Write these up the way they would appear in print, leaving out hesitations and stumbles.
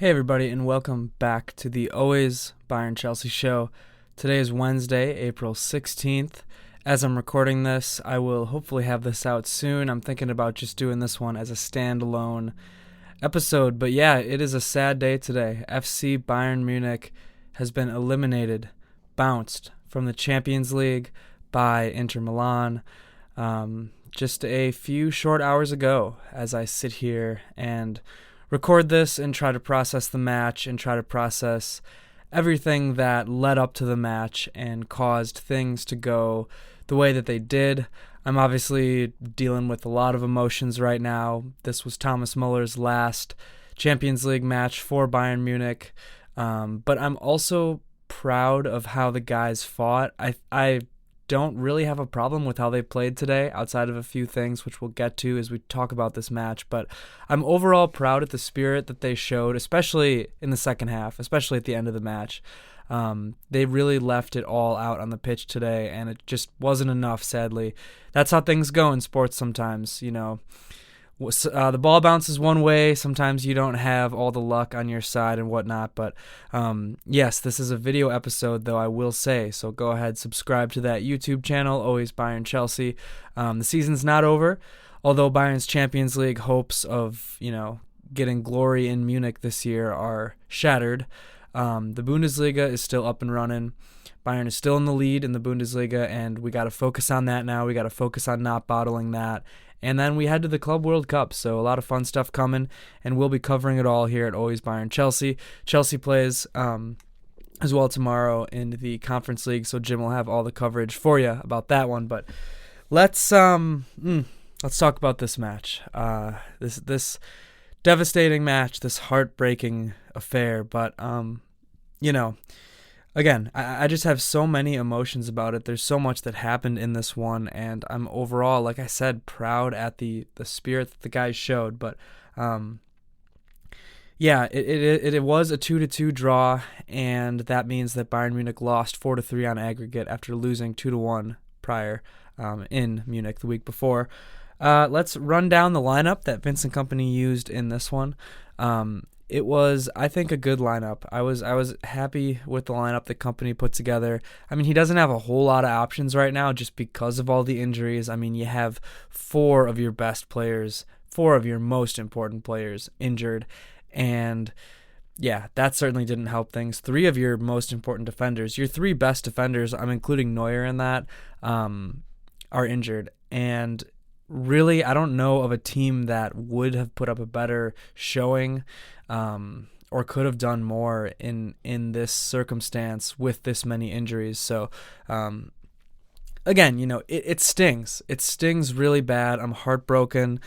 Hey everybody, and welcome back to the Always Bayern Chelsea show. Today is Wednesday, April 16th. As I'm recording this, I will hopefully have this out soon. I'm thinking about just doing this one as a standalone episode. But yeah, it is a sad day today. FC Bayern Munich has been eliminated, bounced from the Champions League by Inter Milan just a few short hours ago as I sit here and record this and try to process the match and try to process everything that led up to the match and caused things to go the way that they did. I'm obviously dealing with a lot of emotions right now. This was Thomas Muller's last Champions League match for Bayern Munich, but I'm also proud of how the guys fought. I don't really have a problem with how they played today, outside of a few things which we'll get to as we talk about this match, but I'm overall proud of the spirit that they showed, especially in the second half, especially at the end of the match. They really left it all out on the pitch today, and it just wasn't enough, sadly. That's how things go in sports sometimes, you know. The ball bounces one way. Sometimes you don't have all the luck on your side and whatnot. But yes, this is a video episode, though, I will say. So go ahead, subscribe to that YouTube channel, Always Bayern Chelsea. The season's not over, although Bayern's Champions League hopes of, getting glory in Munich this year are shattered. The Bundesliga is still up and running. Bayern is still in the lead in the Bundesliga, and we got to focus on that now. We got to focus on not bottling that. And then we head to the Club World Cup, so a lot of fun stuff coming, and we'll be covering it all here at Always Bayern Chelsea. Chelsea plays as well tomorrow in the Conference League, so Jim will have all the coverage for you about that one. But let's talk about this match. This devastating match, this heartbreaking affair. But again, I just have so many emotions about it. There's so much that happened in this one, and I'm overall, like I said, proud at the spirit that the guys showed. But yeah, it was a 2-2 draw, and that means that Bayern Munich lost 4-3 on aggregate after losing 2-1 prior in Munich the week before. Let's run down the lineup that Vincent Kompany used in this one. It was, I think, a good lineup. I was happy with the lineup that Kompany put together. I mean, he doesn't have a whole lot of options right now just because of all the injuries. I mean, you have four of your best players, four of your most important players injured, and yeah, that certainly didn't help things. Three of your most important defenders, your three best defenders, I'm including Neuer in that, are injured. And really, I don't know of a team that would have put up a better showing or could have done more in this circumstance with this many injuries. So, again, it stings. It stings really bad. I'm heartbroken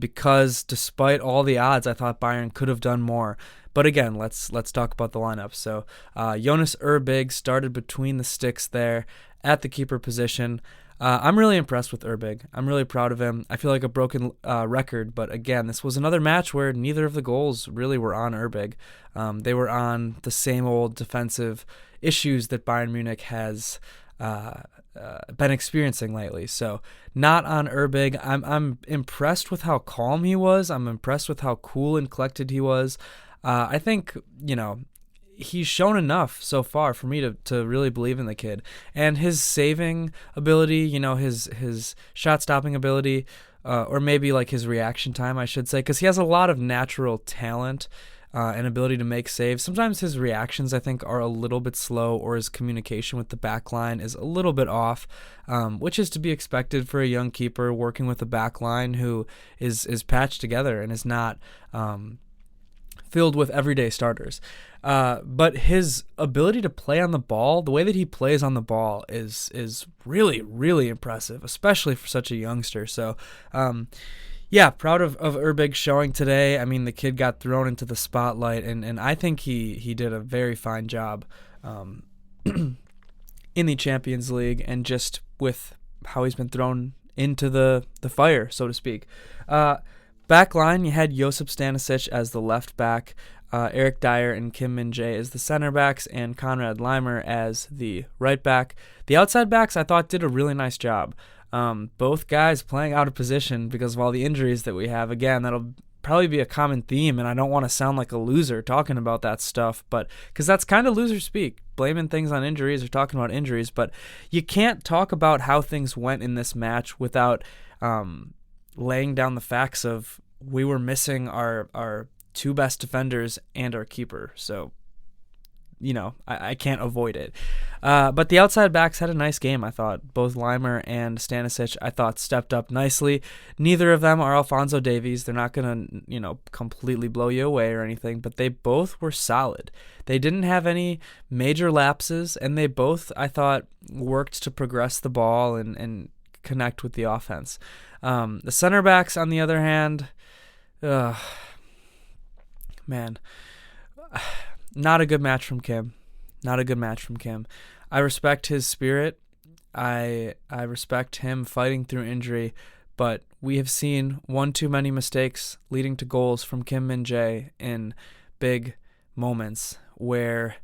because despite all the odds, I thought Bayern could have done more. But again, let's talk about the lineup. So, Jonas Erbig started between the sticks there at the keeper position. I'm really impressed with Erbig. I'm really proud of him. I feel like a broken record, but again, this was another match where neither of the goals really were on Erbig. They were on the same old defensive issues that Bayern Munich has been experiencing lately. So not on Erbig. I'm impressed with how calm he was. I'm impressed with how cool and collected he was. I think, he's shown enough so far for me to really believe in the kid. And his saving ability, his shot-stopping ability, or maybe like his reaction time, I should say, because he has a lot of natural talent and ability to make saves. Sometimes his reactions, I think, are a little bit slow, or his communication with the back line is a little bit off, which is to be expected for a young keeper working with a back line who is patched together and is not filled with everyday starters. But his ability to play on the ball, the way that he plays on the ball is really, really impressive, especially for such a youngster. So, yeah, proud of Erbig showing today. I mean, the kid got thrown into the spotlight, and I think he did a very fine job in the Champions League, and just with how he's been thrown into the fire, so to speak. Back line, you had Josip Stanisic as the left back, Eric Dier and Kim Min-jae as the center backs, and Konrad Laimer as the right back. The outside backs, I thought, did a really nice job. Both guys playing out of position because of all the injuries that we have. Again, that'll probably be a common theme, and I don't want to sound like a loser talking about that stuff, but because that's kind of loser speak, blaming things on injuries or talking about injuries, but you can't talk about how things went in this match without laying down the facts of we were missing our two best defenders and our keeper, so I can't avoid it. But the outside backs had a nice game, I thought. Both Leimer and Stanisic, I thought, stepped up nicely. Neither of them are Alphonso Davies. They're not going to, completely blow you away or anything, but they both were solid. They didn't have any major lapses, and they both, I thought, worked to progress the ball and connect with the offense. The center backs, on the other hand, not a good match from Kim. I respect his spirit. I respect him fighting through injury, but we have seen one too many mistakes leading to goals from Kim Min-jae in big moments where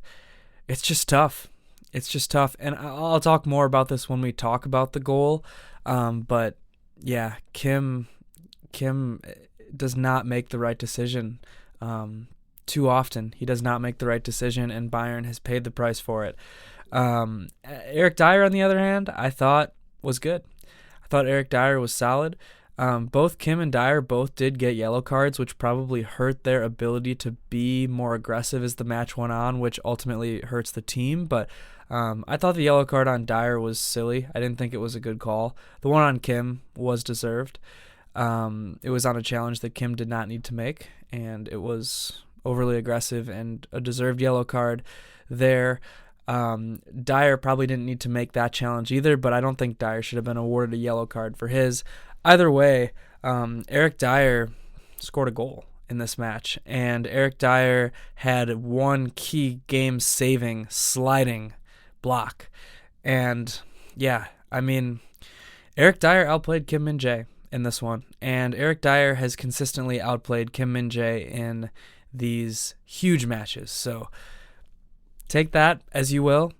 it's just tough. And I'll talk more about this when we talk about the goal. But yeah, Kim does not make the right decision. Too often he does not make the right decision, and Bayern has paid the price for it. Eric Dier, on the other hand, I thought was good. I thought Eric Dier was solid. Both Kim and Dier both did get yellow cards, which probably hurt their ability to be more aggressive as the match went on, which ultimately hurts the team. But I thought the yellow card on Dier was silly. I didn't think it was a good call. The one on Kim was deserved. It was on a challenge that Kim did not need to make, and it was overly aggressive and a deserved yellow card there. Dier probably didn't need to make that challenge either, but I don't think Dier should have been awarded a yellow card for his. Either way, Eric Dier scored a goal in this match, and Eric Dier had one key game-saving sliding block. And yeah, Eric Dier outplayed Kim Min-jae in this one, and Eric Dier has consistently outplayed Kim Min-jae in these huge matches. So take that as you will.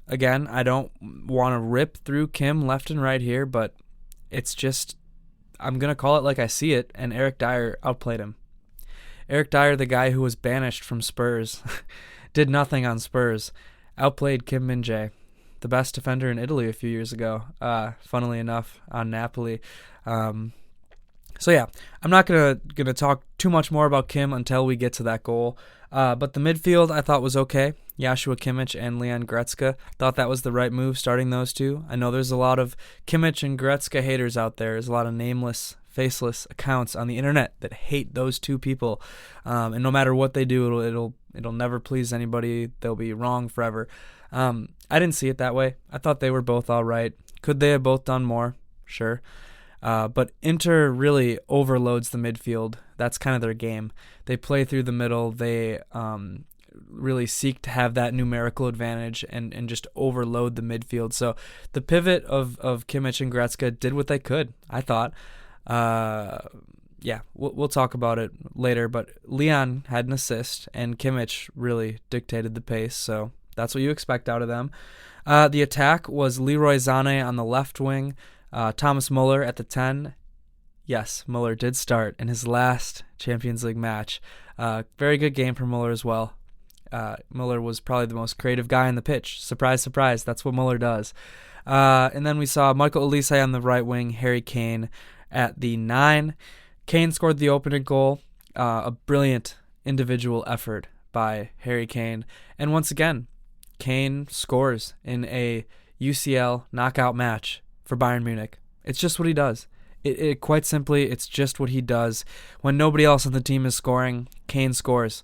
Again, I don't want to rip through Kim left and right here, but it's just, I'm going to call it like I see it, and Eric Dier outplayed him. Eric Dier, the guy who was banished from Spurs, did nothing on Spurs, outplayed Kim Min-jae, the best defender in Italy a few years ago, funnily enough, on Napoli. So yeah, I'm not gonna talk too much more about Kim until we get to that goal. But the midfield I thought was okay. Joshua Kimmich and Leon Goretzka, thought that was the right move, starting those two. I know there's a lot of Kimmich and Goretzka haters out there. There's a lot of nameless, faceless accounts on the internet that hate those two people. And no matter what they do, it'll never please anybody. They'll be wrong forever. I didn't see it that way. I thought they were both all right. Could they have both done more? Sure. But Inter really overloads the midfield. That's kind of their game. They play through the middle. They really seek to have that numerical advantage and just overload the midfield. So the pivot of Kimmich and Goretzka did what they could, I thought. We'll talk about it later, but Leon had an assist, and Kimmich really dictated the pace, so that's what you expect out of them. The attack was Leroy Sané on the left wing, Thomas Muller at the 10. Yes, Muller did start in his last Champions League match. Very good game for Muller as well. Muller was probably the most creative guy on the pitch. Surprise, surprise, that's what Muller does. And then we saw Michael Olise on the right wing, Harry Kane at the 9. Kane scored the opening goal. A brilliant individual effort by Harry Kane. And once again, Kane scores in a UCL knockout match for Bayern Munich. It's just what he does. It quite simply, it's just what he does. When nobody else on the team is scoring, Kane scores.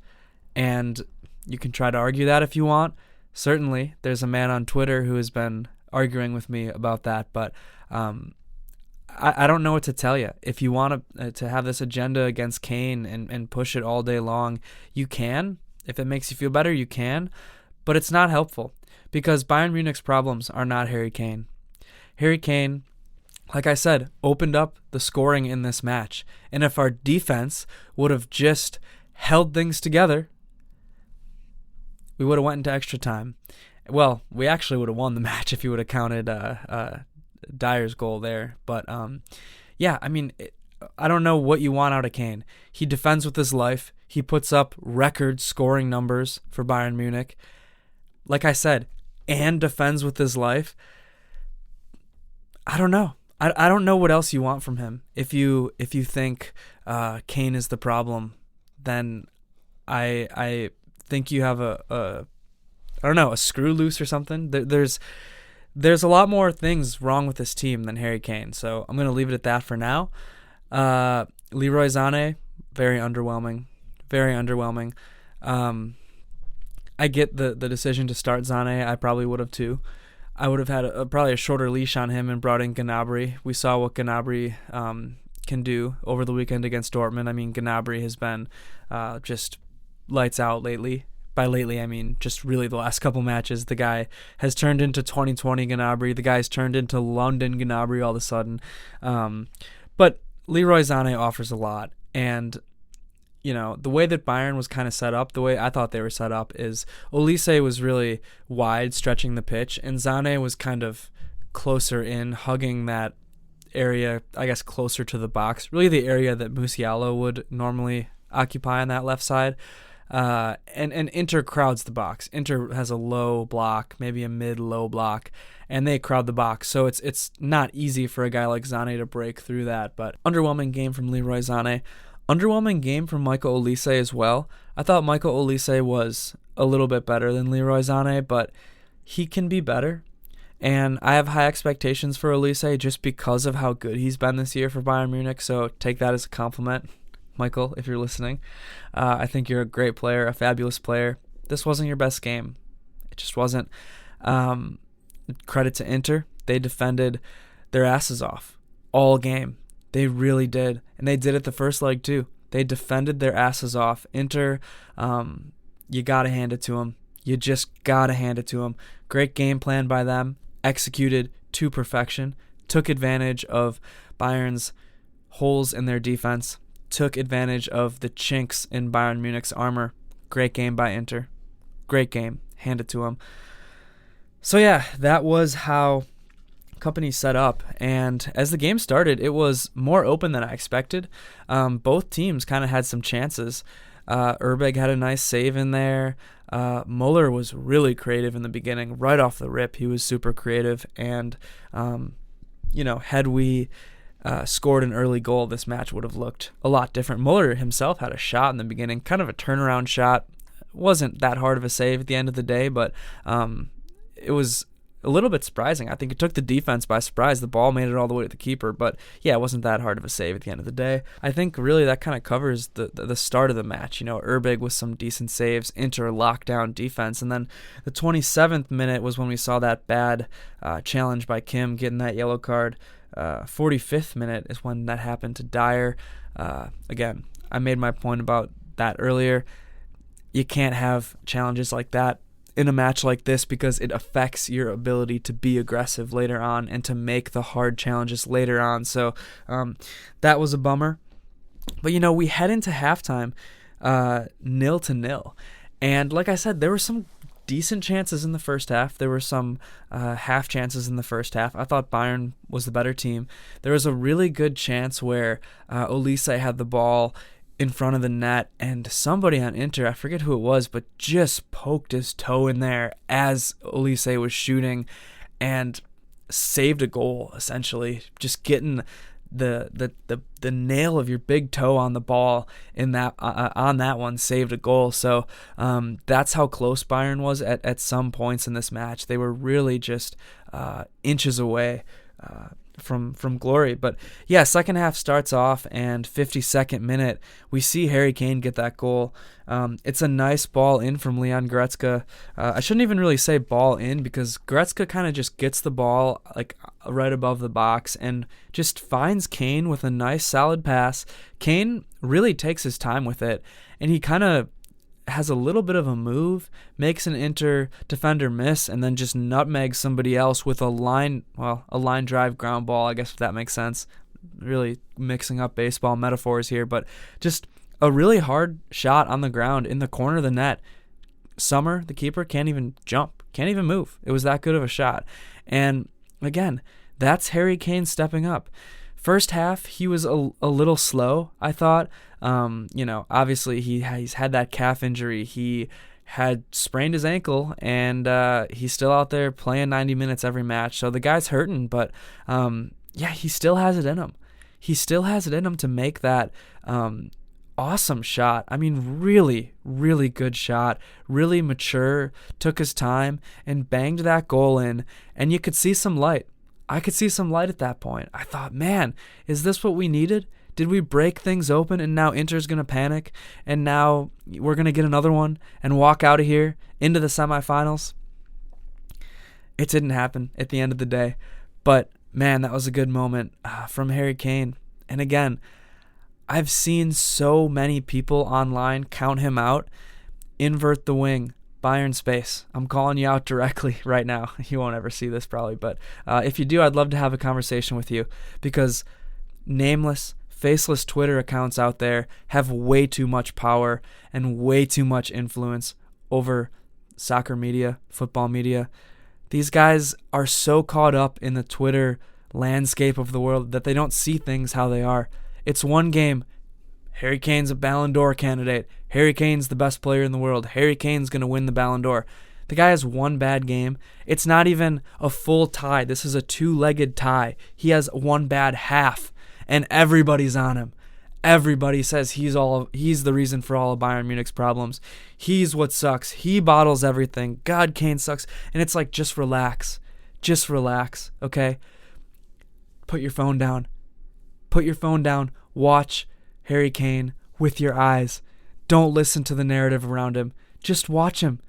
And you can try to argue that if you want. Certainly, there's a man on Twitter who has been arguing with me about that, but I don't know what to tell you. If you want to have this agenda against Kane and push it all day long, you can. If it makes you feel better, you can. But it's not helpful, because Bayern Munich's problems are not Harry Kane. Harry Kane, like I said, opened up the scoring in this match. And if our defense would have just held things together, we would have went into extra time. Well, we actually would have won the match if you would have counted Dier's goal there. But, I don't know what you want out of Kane. He defends with his life. He puts up record scoring numbers for Bayern Munich. Like I said, and defends with his life. I don't know. I don't know what else you want from him. If you think Kane is the problem, then I think you have a screw loose or something. There's a lot more things wrong with this team than Harry Kane. So I'm gonna leave it at that for now. Leroy Sané, very underwhelming. Very underwhelming. I get the decision to start Sané. I probably would have too. I would have had probably a shorter leash on him and brought in Gnabry. We saw what Gnabry can do over the weekend against Dortmund. I mean, Gnabry has been just lights out lately. By lately, I mean just really the last couple matches. The guy has turned into 2020 Gnabry. The guy's turned into London Gnabry all of a sudden. But Leroy Sané offers a lot. And the way that Bayern was kind of set up, the way I thought they were set up is Olise was really wide, stretching the pitch, and Sané was kind of closer in, hugging that area, I guess, closer to the box, really the area that Musiala would normally occupy on that left side. And Inter crowds the box. Inter has a low block, maybe a mid-low block, and they crowd the box. So it's not easy for a guy like Sané to break through that. But underwhelming game from Leroy Sané. Underwhelming game from Michael Olise as well. I thought Michael Olise was a little bit better than Leroy Sané, but he can be better. And I have high expectations for Olise just because of how good he's been this year for Bayern Munich. So take that as a compliment, Michael, if you're listening. I think you're a great player, a fabulous player. This wasn't your best game. It just wasn't. Credit to Inter. They defended their asses off all game. They really did. And they did it the first leg too. They defended their asses off. Inter, you got to hand it to them. You just got to hand it to them. Great game plan by them. Executed to perfection. Took advantage of Bayern's holes in their defense. Took advantage of the chinks in Bayern Munich's armor. Great game by Inter. Great game. Hand it to them. So yeah, that was how Kompany set up, and as the game started, it was more open than I expected. Both teams kind of had some chances. Urbeg had a nice save in there. Muller was really creative in the beginning, right off the rip. He was super creative, and had we scored an early goal, this match would have looked a lot different. Muller himself had a shot in the beginning, kind of a turnaround shot. Wasn't that hard of a save at the end of the day, but it was a little bit surprising. I think it took the defense by surprise. The ball made it all the way to the keeper, but yeah, it wasn't that hard of a save at the end of the day. I think really that kind of covers the start of the match. Urbeg with some decent saves, Inter lockdown defense, and then the 27th minute was when we saw that bad challenge by Kim getting that yellow card. 45th minute is when that happened to Dier. Again, I made my point about that earlier. You can't have challenges like that in a match like this because it affects your ability to be aggressive later on and to make the hard challenges later on. So that was a bummer. But, we head into halftime 0-0. And like I said, there were some decent chances in the first half. There were some half chances in the first half. I thought Bayern was the better team. There was a really good chance where Olise had the ball in front of the net, and somebody on Inter, I forget who it was, but just poked his toe in there as Olise was shooting and saved a goal, essentially. Just getting the nail of your big toe on the ball in that on that one saved a goal. So that's how close Bayern was at some points in this match. They were really just inches away from glory. But yeah, second half starts off, and 52nd minute we see Harry Kane get that goal. It's a nice ball in from Leon Goretzka. I shouldn't even really say ball in, because Goretzka kind of just gets the ball like right above the box and just finds Kane with a nice solid pass. Kane really takes his time with it, and he kind of has a little bit of a move, makes an Inter defender miss, and then just nutmegs somebody else with a line drive ground ball, I guess, if that makes sense. Really mixing up baseball metaphors here, but just a really hard shot on the ground in the corner of the net. Sommer, the keeper, can't even jump, can't even move. It was that good of a shot. And again, that's Harry Kane stepping up. First half, he was a little slow, I thought. Obviously he's had that calf injury. He had sprained his ankle, and he's still out there playing 90 minutes every match. So the guy's hurting, but he still has it in him. He still has it in him to make that awesome shot. I mean, really, really good shot. Really mature, took his time, and banged that goal in, and you could see some light. I could see some light at that point. I thought, man, is this what we needed? Did we break things open and now Inter's going to panic and now we're going to get another one and walk out of here into the semifinals? It didn't happen at the end of the day. But, man, that was a good moment from Harry Kane. And again, I've seen so many people online count him out. Invert the wing. Bayern space. I'm calling you out directly right now. You won't ever see this probably, but if you do, I'd love to have a conversation with you, because nameless, faceless Twitter accounts out there have way too much power and way too much influence over soccer media, football media. These guys are so caught up in the Twitter landscape of the world that they don't see things how they are. It's one game. Harry Kane's a Ballon d'Or candidate. Harry Kane's the best player in the world. Harry Kane's going to win the Ballon d'Or. The guy has one bad game. It's not even a full tie. This is a two-legged tie. He has one bad half, and everybody's on him. Everybody says he's the reason for all of Bayern Munich's problems. He's what sucks. He bottles everything. God, Kane sucks. And it's like, just relax. Just relax, okay? Put your phone down. Put your phone down. Watch Harry Kane with your eyes. Don't listen to the narrative around him. Just watch him.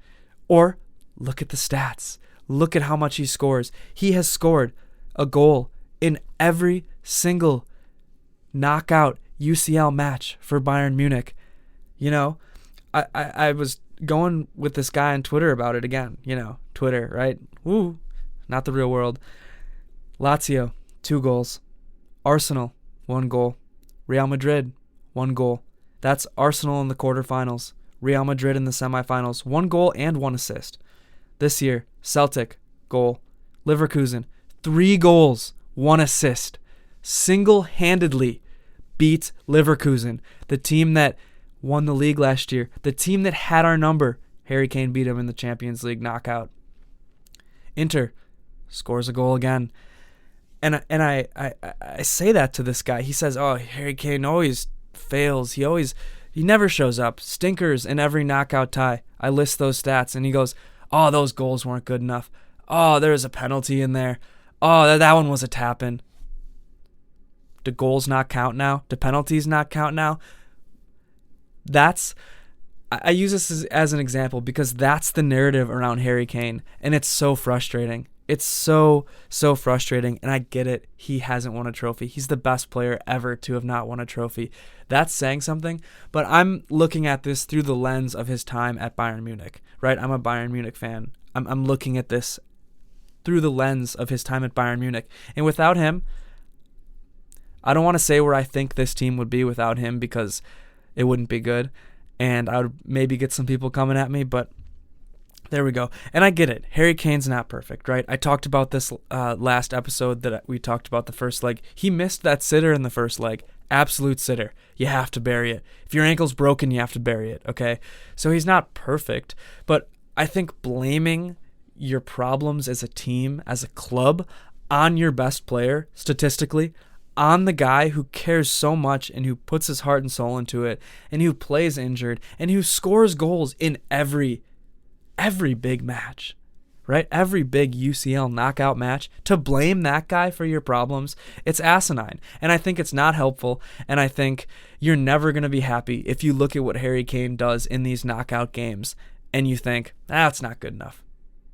Or look at the stats. Look at how much he scores. He has scored a goal in every single knockout UCL match for Bayern Munich. You know, I was going with this guy on Twitter about it again. You know, Twitter, right? Woo, not the real world. Lazio, 2 goals. Arsenal, 1 goal. Real Madrid, 1 goal. That's Arsenal in the quarterfinals. Real Madrid in the semifinals. 1 goal and 1 assist. This year, Celtic, goal. Leverkusen, 3 goals, 1 assist. Single-handedly beat Leverkusen, the team that won the league last year, the team that had our number. Harry Kane beat him in the Champions League knockout. Inter scores a goal again. And I say that to this guy. He says, oh, Harry Kane always fails. He never shows up. Stinkers in every knockout tie. I list those stats. And he goes, oh, those goals weren't good enough. Oh, there was a penalty in there. Oh, that one was a tap-in. Do goals not count now? Do penalties not count now? I use this as an example because that's the narrative around Harry Kane. And it's so frustrating. It's so frustrating, and I get it. He hasn't won a trophy. He's the best player ever to have not won a trophy. That's saying something, but I'm looking at this through the lens of his time at Bayern Munich, right? I'm a Bayern Munich fan. I'm looking at this through the lens of his time at Bayern Munich. And without him, I don't want to say where I think this team would be without him because it wouldn't be good, and I would maybe get some people coming at me, but there we go. And I get it. Harry Kane's not perfect, right? I talked about this last episode that we talked about the first leg. He missed that sitter in the first leg. Absolute sitter. You have to bury it. If your ankle's broken, you have to bury it, okay? So he's not perfect, but I think blaming your problems as a team, as a club, on your best player, statistically, on the guy who cares so much and who puts his heart and soul into it, and who plays injured, and who scores goals in every big match, right? Every big UCL knockout match, to blame that guy for your problems, it's asinine. And I think it's not helpful. And I think you're never going to be happy if you look at what Harry Kane does in these knockout games and you think, it's not good enough.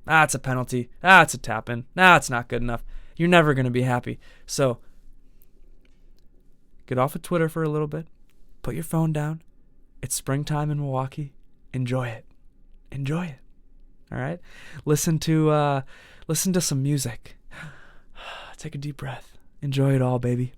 It's a penalty. It's a tap-in. It's not good enough. You're never going to be happy. So get off of Twitter for a little bit. Put your phone down. It's springtime in Milwaukee. Enjoy it. Enjoy it. All right, listen to some music. Take a deep breath. Enjoy it all, baby.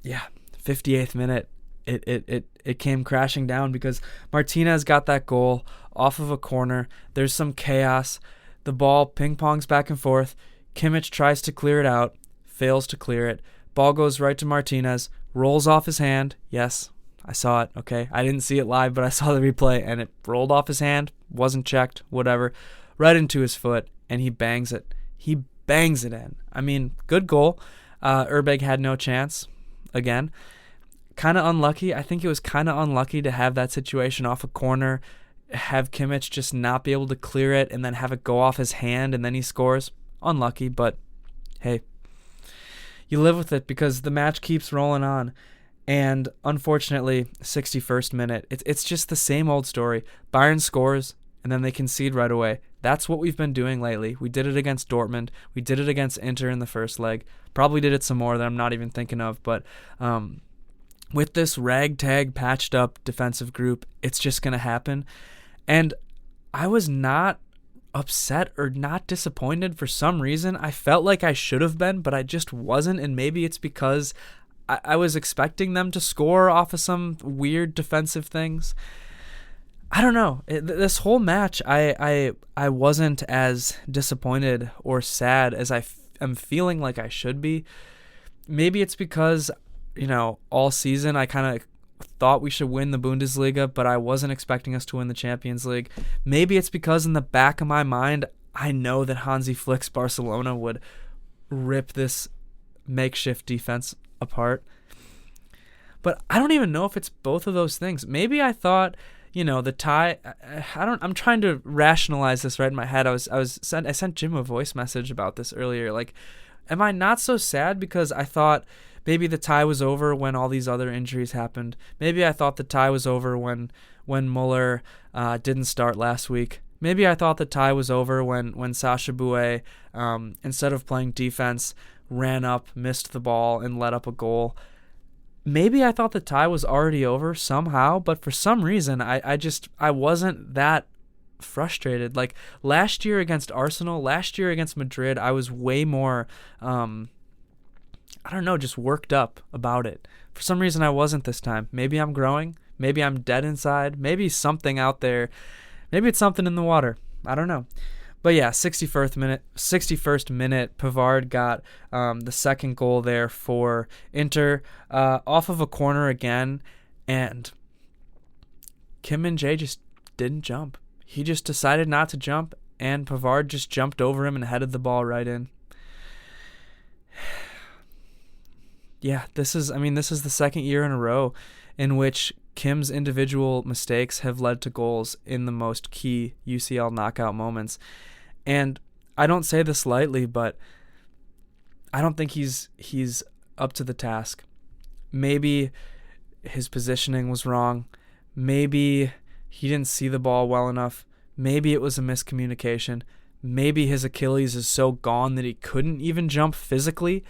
Yeah, 58th minute. It came crashing down because Martinez got that goal off of a corner. There's some chaos. The ball ping pongs back and forth. Kimmich tries to clear it out, fails to clear it. Ball goes right to Martinez, rolls off his hand. Yes, I saw it, okay? I didn't see it live, but I saw the replay, and it rolled off his hand, wasn't checked, whatever, right into his foot, and he bangs it. He bangs it in. I mean, good goal. Urbeg had no chance, again. Kind of unlucky. I think it was kind of unlucky to have that situation off a corner, have Kimmich just not be able to clear it, and then have it go off his hand, and then he scores. Unlucky, but hey, you live with it because the match keeps rolling on. And unfortunately, 61st minute, it's just the same old story. Bayern scores, and then they concede right away. That's what we've been doing lately. We did it against Dortmund. We did it against Inter in the first leg. Probably did it some more that I'm not even thinking of. But with this ragtag, patched up defensive group, it's just going to happen. And I was not upset or not disappointed for some reason. I felt like I should have been, but I just wasn't. And maybe it's because I was expecting them to score off of some weird defensive things. I don't know. This whole match, I wasn't as disappointed or sad as am feeling like I should be. Maybe it's because, all season I kind of thought we should win the Bundesliga, but I wasn't expecting us to win the Champions League. Maybe it's because in the back of my mind, I know that Hansi Flick's Barcelona would rip this makeshift defense apart. But I don't even know if it's both of those things. Maybe I thought, the tie. I'm trying to rationalize this right in my head. I sent Jim a voice message about this earlier. Like, am I not so sad because I thought maybe the tie was over when all these other injuries happened? Maybe I thought the tie was over when Muller didn't start last week. Maybe I thought the tie was over when Sacha Boey, instead of playing defense, ran up, missed the ball, and let up a goal. Maybe I thought the tie was already over somehow, but for some reason, I wasn't that frustrated. Like last year against Arsenal, last year against Madrid, I was way more, just worked up about it. For some reason, I wasn't this time. Maybe I'm growing. Maybe I'm dead inside. Maybe something out there. Maybe it's something in the water. I don't know. But yeah, 61st minute, Pavard got the second goal there for Inter off of a corner again, and Kim Min-jae just didn't jump. He just decided not to jump, and Pavard just jumped over him and headed the ball right in. Yeah, this is the second year in a row in which Kim's individual mistakes have led to goals in the most key UCL knockout moments. And I don't say this lightly, but I don't think he's up to the task. Maybe his positioning was wrong. Maybe he didn't see the ball well enough. Maybe it was a miscommunication. Maybe his Achilles is so gone that he couldn't even jump physically.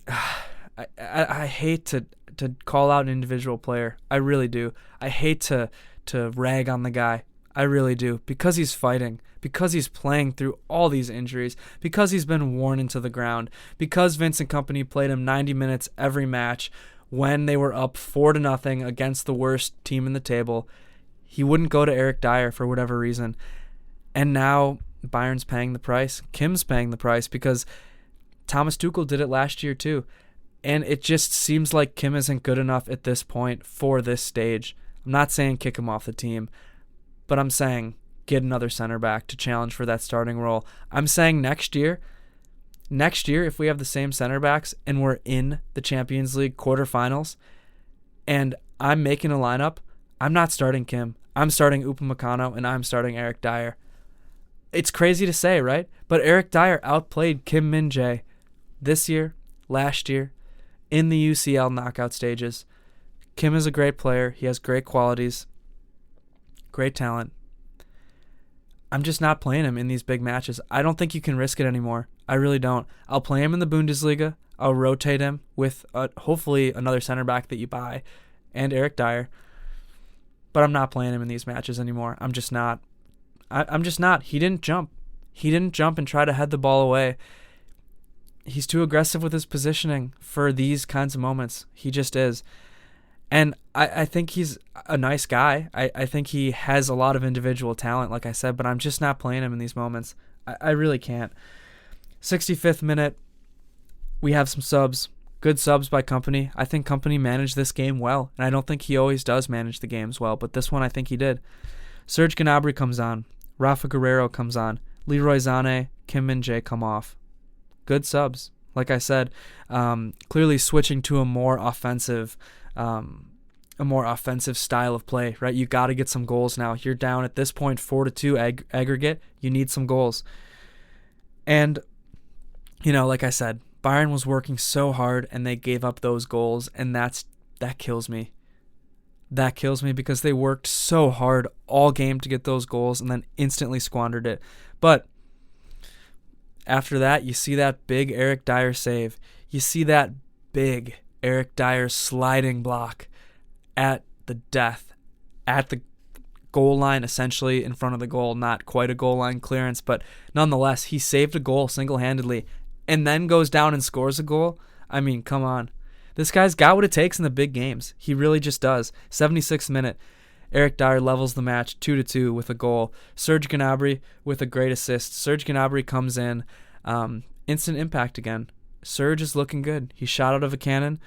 I hate to call out an individual player. I really do. I hate to rag on the guy. I really do. Because he's fighting. Because he's playing through all these injuries. Because he's been worn into the ground. Because Vincent Kompany played him 90 minutes every match when they were up 4-0 against the worst team in the table. He wouldn't go to Eric Dier for whatever reason. And now Bayern's paying the price. Kim's paying the price because Thomas Tuchel did it last year too. And it just seems like Kim isn't good enough at this point for this stage. I'm not saying kick him off the team, but I'm saying get another center back to challenge for that starting role. I'm saying next year, if we have the same center backs and we're in the Champions League quarterfinals and I'm making a lineup, I'm not starting Kim. I'm starting Upamecano and I'm starting Eric Dier. It's crazy to say, right? But Eric Dier outplayed Kim Min-jae this year, last year, in the UCL knockout stages. Kim is a great player. He has great qualities, great talent. I'm just not playing him in these big matches. I don't think you can risk it anymore. I really don't. I'll play him in the Bundesliga. I'll rotate him with hopefully another center back that you buy and Eric Dier. But I'm not playing him in these matches anymore. I'm just not. I'm just not. He didn't jump. He didn't jump and try to head the ball away. He's too aggressive with his positioning for these kinds of moments. He just is. And I think he's a nice guy. I think he has a lot of individual talent, like I said, but I'm just not playing him in these moments. I really can't. 65th minute, we have some subs. Good subs by Kompany. I think Kompany managed this game well, and I don't think he always does manage the games well, but this one I think he did. Serge Gnabry comes on. Rafa Guerreiro comes on. Leroy Sané, Kim Min-jae come off. Good subs. Like I said, clearly switching to a more offensive style of play, right? You got to get some goals now. You're down at this point 4-2 aggregate. You need some goals. And, like I said, Bayern was working so hard and they gave up those goals, and that kills me. That kills me because they worked so hard all game to get those goals and then instantly squandered it. But after that, you see that big Eric Dier save. You see that big Eric Dier sliding block at the death, at the goal line, essentially in front of the goal. Not quite a goal line clearance, but nonetheless, he saved a goal single-handedly and then goes down and scores a goal. I mean, come on. This guy's got what it takes in the big games. He really just does. 76th minute, Eric Dier levels the match 2-2 with a goal. Serge Gnabry with a great assist. Serge Gnabry comes in, instant impact again. Serge is looking good. He shot out of a cannon.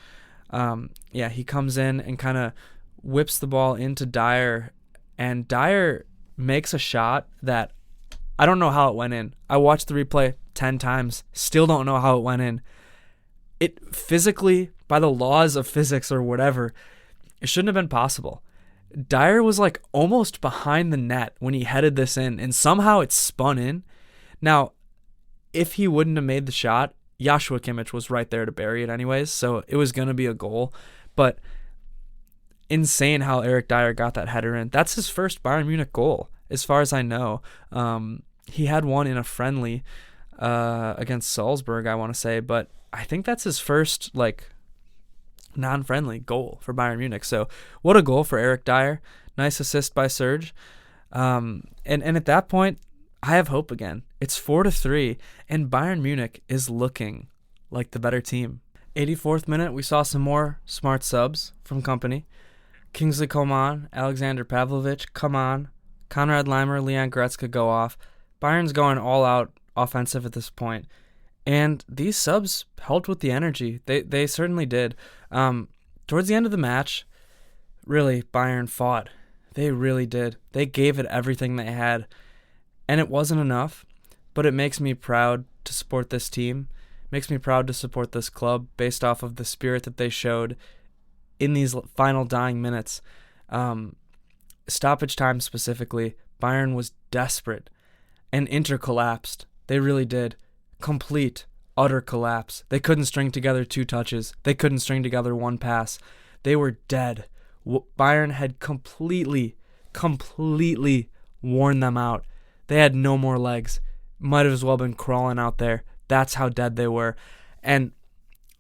He comes in and kind of whips the ball into Dier, and Dier makes a shot that I don't know how it went in. I watched the replay 10 times. Still don't know how it went in. It physically, by the laws of physics or whatever, it shouldn't have been possible. Dier was like almost behind the net when he headed this in, and somehow it spun in. Now, if he wouldn't have made the shot, Joshua Kimmich was right there to bury it anyways, so it was going to be a goal. But insane how Eric Dier got that header in. That's his first Bayern Munich goal, as far as I know. He had one in a friendly against Salzburg, I want to say, but I think that's his first non-friendly goal for Bayern Munich. So what a goal for Eric Dier. Nice assist by Serge. And at that point, I have hope again. It's 4-3, and Bayern Munich is looking like the better team. 84th minute, we saw some more smart subs from Kompany. Kingsley Coman, Alexander Pavlovich come on. Konrad Laimer, Leon Goretzka go off. Bayern's going all out offensive at this point. And these subs helped with the energy. They certainly did. Towards the end of the match, really, Bayern fought. They really did. They gave it everything they had. And it wasn't enough, but it makes me proud to support this team. It makes me proud to support this club based off of the spirit that they showed in these final dying minutes. Stoppage time specifically, Bayern was desperate. And Inter collapsed. They really did. Complete, utter collapse. They couldn't string together 2 touches. They couldn't string together 1 pass. They were dead. Bayern had completely worn them out. They had no more legs. Might have as well been crawling out there. That's how dead they were. And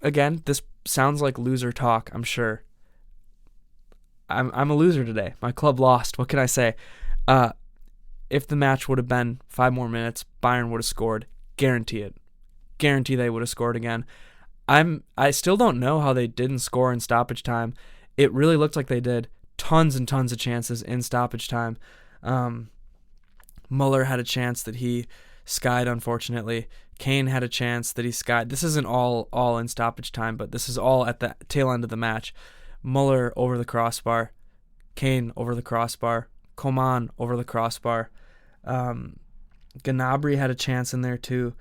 again, this sounds like loser talk, I'm sure. I'm a loser today. My club lost. What can I say? If the match would have been 5 more minutes, Bayern would have scored. Guarantee it. Guarantee they would have scored again. I still don't know how they didn't score in stoppage time. It really looked like they did. Tons and tons of chances in stoppage time. Muller had a chance that he skied, unfortunately. Kane had a chance that he skied. This isn't all in stoppage time, but this is all at the tail end of the match. Muller over the crossbar. Kane over the crossbar. Coman over the crossbar. Gnabry had a chance in there too,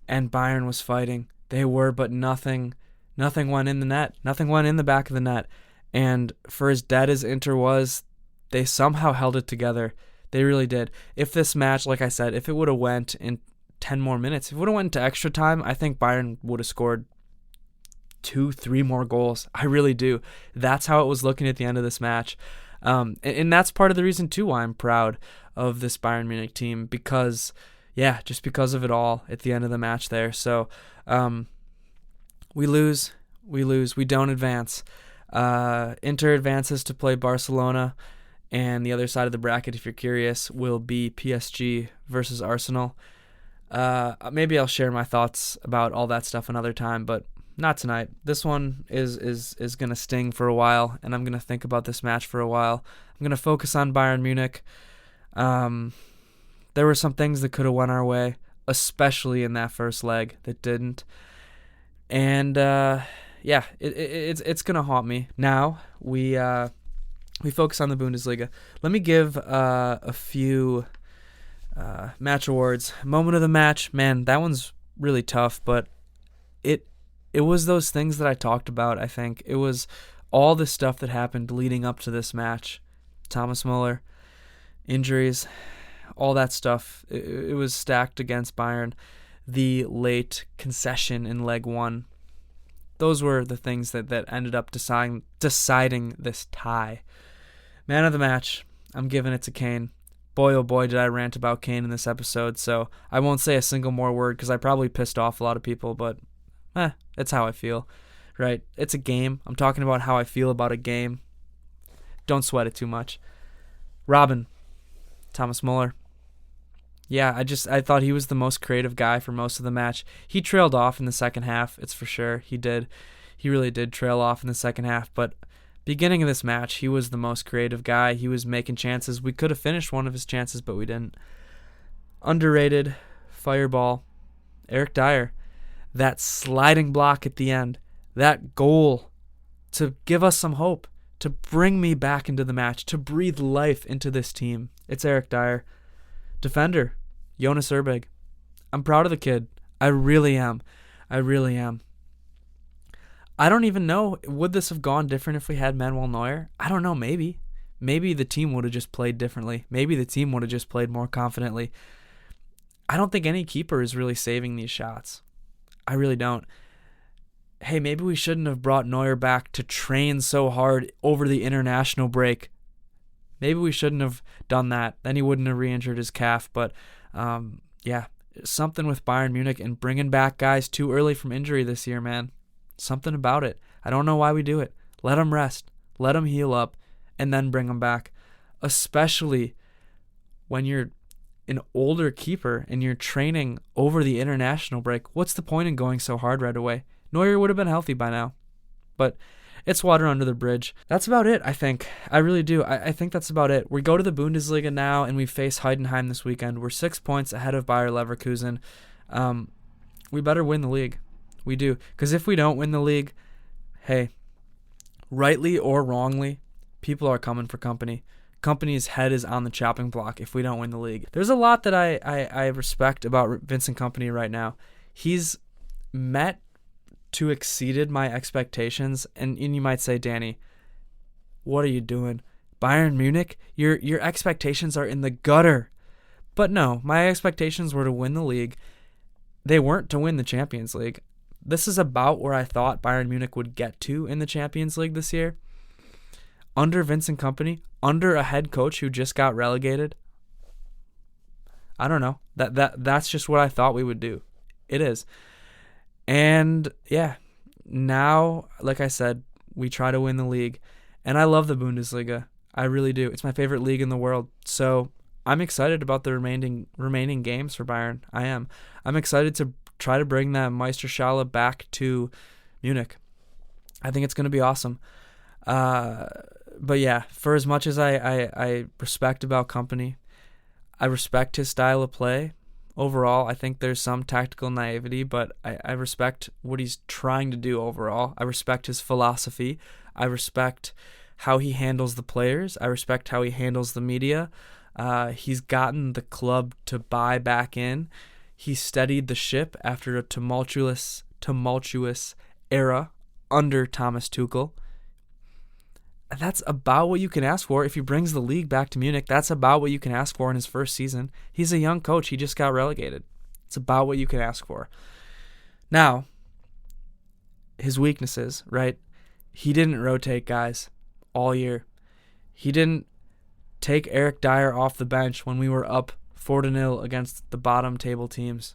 and Bayern was fighting. They were, but nothing went in the net. Nothing went in the back of the net. And for as dead as Inter was, they somehow held it together. They really did. If this match, like I said, if it would have went in 10 more minutes, if it would have went into extra time, I think Bayern would have scored 2-3 more goals. I really do. That's how it was looking at the end of this match. And that's part of the reason, too, why I'm proud of this Bayern Munich team, because, just because of it all at the end of the match there. So we lose, we don't advance. Inter advances to play Barcelona, and the other side of the bracket, if you're curious, will be PSG versus Arsenal. Maybe I'll share my thoughts about all that stuff another time, but not tonight. This one is going to sting for a while, and I'm going to think about this match for a while. I'm going to focus on Bayern Munich. There were some things that could have went our way, especially in that first leg, that didn't. And it's gonna haunt me. Now we focus on the Bundesliga. Let me give a few match awards. Moment of the match, man, that one's really tough, but it was those things that I talked about. I think it was all the stuff that happened leading up to this match. Thomas Muller, injuries, all that stuff. It was stacked against Bayern. The late concession in leg one. Those were the things that ended up deciding this tie. Man of the match, I'm giving it to Kane. Boy, oh boy, did I rant about Kane in this episode, so I won't say a single more word because I probably pissed off a lot of people, but it's how I feel, right? It's a game. I'm talking about how I feel about a game. Don't sweat it too much. Robin, Thomas Muller. Yeah, I thought he was the most creative guy for most of the match. He trailed off in the second half, it's for sure. He did. He really did trail off in the second half, but beginning of this match, he was the most creative guy. He was making chances. We could have finished one of his chances, but we didn't. Underrated fireball, Eric Dier. That sliding block at the end, that goal to give us some hope, to bring me back into the match, to breathe life into this team. It's Eric Dier. Defender, Jonas Erbig. I'm proud of the kid. I really am. I don't even know, would this have gone different if we had Manuel Neuer? I don't know, maybe. Maybe the team would have just played differently. Maybe the team would have just played more confidently. I don't think any keeper is really saving these shots. I really don't. Hey, maybe we shouldn't have brought Neuer back to train so hard over the international break. Maybe we shouldn't have done that. Then he wouldn't have re-injured his calf. But, something with Bayern Munich and bringing back guys too early from injury this year, man. Something about it. I don't know why we do it. Let them rest. Let them heal up. And then bring them back. Especially when you're an older keeper and you're training over the international break. What's the point in going so hard right away? Neuer would have been healthy by now. But it's water under the bridge. That's about it, I think. I really do. I think that's about it. We go to the Bundesliga now, and we face Heidenheim this weekend. We're 6 points ahead of Bayer Leverkusen. We better win the league. We do. Because if we don't win the league, hey, rightly or wrongly, people are coming for Kompany. Kompany's head is on the chopping block if we don't win the league. There's a lot that I respect about Vincent Kompany right now. He's met to exceeded my expectations, and you might say, Danny, what are you doing? Bayern Munich? Your expectations are in the gutter. But no, my expectations were to win the league. They weren't to win the Champions League. This is about where I thought Bayern Munich would get to in the Champions League this year. Under Vincent Kompany, under a head coach who just got relegated. I don't know. That's just what I thought we would do. It is. And yeah, now, like I said, we try to win the league. And I love the Bundesliga. I really do. It's my favorite league in the world. So I'm excited about the remaining games for Bayern. I am. I'm excited to try to bring that Meisterschale back to Munich. I think it's going to be awesome. But yeah, for as much as I respect about Kompany, I respect his style of play. Overall, I think there's some tactical naivety, but I respect what he's trying to do overall. I respect his philosophy. I respect how he handles the players. I respect how he handles the media. He's gotten the club to buy back in. He steadied the ship after a tumultuous era under Thomas Tuchel. That's about what you can ask for. If he brings the league back to Munich, that's about what you can ask for in his first season. He's a young coach. He just got relegated. It's about what you can ask for. Now, his weaknesses, right? He didn't rotate guys all year. He didn't take Eric Dier off the bench when we were up 4-0 against the bottom table teams.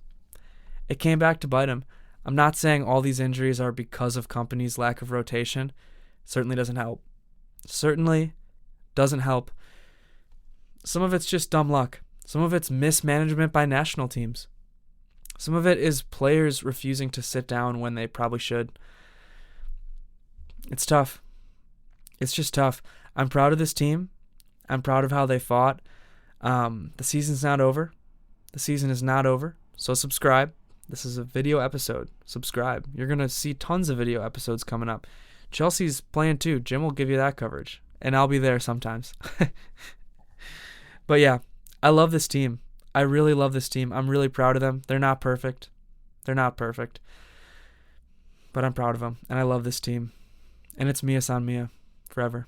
It came back to bite him. I'm not saying all these injuries are because of Kompany's lack of rotation. Certainly doesn't help. Certainly doesn't help. Some of it's just dumb luck. Some of it's mismanagement by national teams. Some of it is players refusing to sit down when they probably should. It's tough. It's just tough. I'm proud of this team. I'm proud of how they fought. The season's not over. The season is not over. So subscribe. This is a video episode. Subscribe. You're going to see tons of video episodes coming up. Chelsea's playing too. Jim will give you that coverage. And I'll be there sometimes. But yeah, I love this team. I really love this team. I'm really proud of them. They're not perfect. But I'm proud of them. And I love this team. And it's Mia San Mia forever.